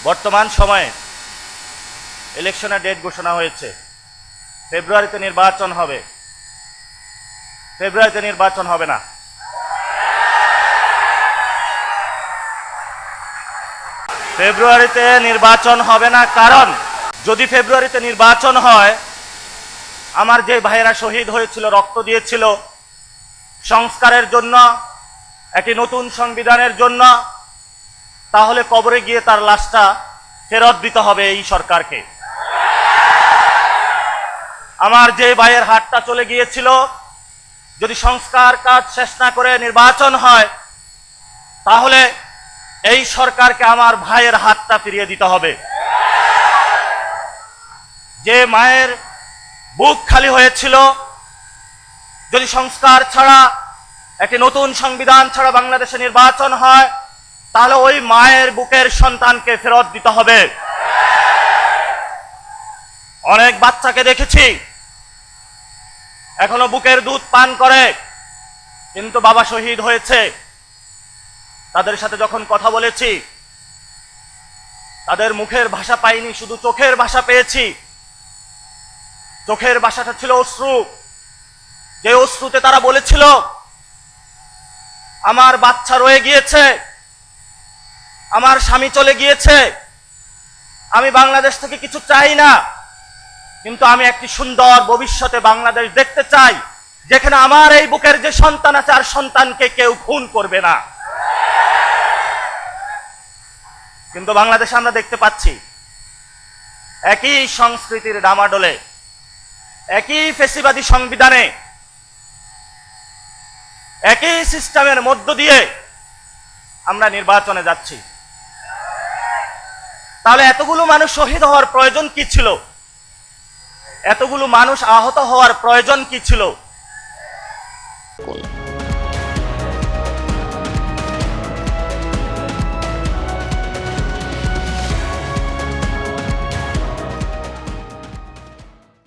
বর্তমান সময়ে ইলেকশনের ডেট ঘোষণা হয়েছে। ফেব্রুয়ারিতে নির্বাচন হবে। ফেব্রুয়ারিতে নির্বাচন হবে না। ফেব্রুয়ারিতে নির্বাচন হবে না, কারণ যদি ফেব্রুয়ারিতে নির্বাচন হয়, আমার যে ভাইয়েরা শহীদ হয়েছিল, রক্ত দিয়েছিল সংস্কারের জন্য, একটি নতুন সংবিধানের জন্য, তাহলে কবরে গিয়ে তার লাশটা ফেরত দিতে হবে এই সরকারকে। আমার যে ভাইয়ের হাতটা চলে গিয়েছিল, যদি সংস্কার কাজ শেষ না করে নির্বাচন হয়, তাহলে এই সরকারকে আমার ভাইয়ের হাতটা ফিরিয়ে দিতে হবে। যে মায়ের বুক খালি হয়েছিল, যদি সংস্কার ছাড়া, একটি নতুন সংবিধান ছাড়া বাংলাদেশে নির্বাচন হয়, তাহলে ওই মায়ের বুকের সন্তানকে ফেরত দিতে হবে। অনেক বাচ্চাকে দেখেছি এখনো বুকের দুধ পান করে, কিন্তু বাবা শহীদ হয়েছে। তাদের সাথে যখন কথা বলেছি, তাদের মুখের ভাষা পাইনি, শুধু চোখের ভাষা পেয়েছি। চোখের ভাষাটা ছিল অশ্রু। যে অশ্রুতে তারা বলেছিল, আমার বাচ্চা রয়ে গিয়েছে, আমার স্বামী চলে গিয়েছে, আমি বাংলাদেশ থেকে কিছু চাই না, কিন্তু আমি একটি সুন্দর ভবিষ্যতে বাংলাদেশ দেখতে চাই, যেখানে আমার এই বুকের যে সন্তান আছে, আর সন্তানকে কেউ খুন করবে না। কিন্তু বাংলাদেশে আমরা দেখতে পাচ্ছি একই সংস্কৃতির ডামাডোলে, একই ফ্যাসিবাদী সংবিধানে, একই সিস্টেমের মধ্য দিয়ে আমরা নির্বাচনে যাচ্ছি। তাহলে এতগুলো মানুষ শহীদ হওয়ার প্রয়োজন কি ছিল? এতগুলো মানুষ আহত হওয়ার প্রয়োজন কি ছিল?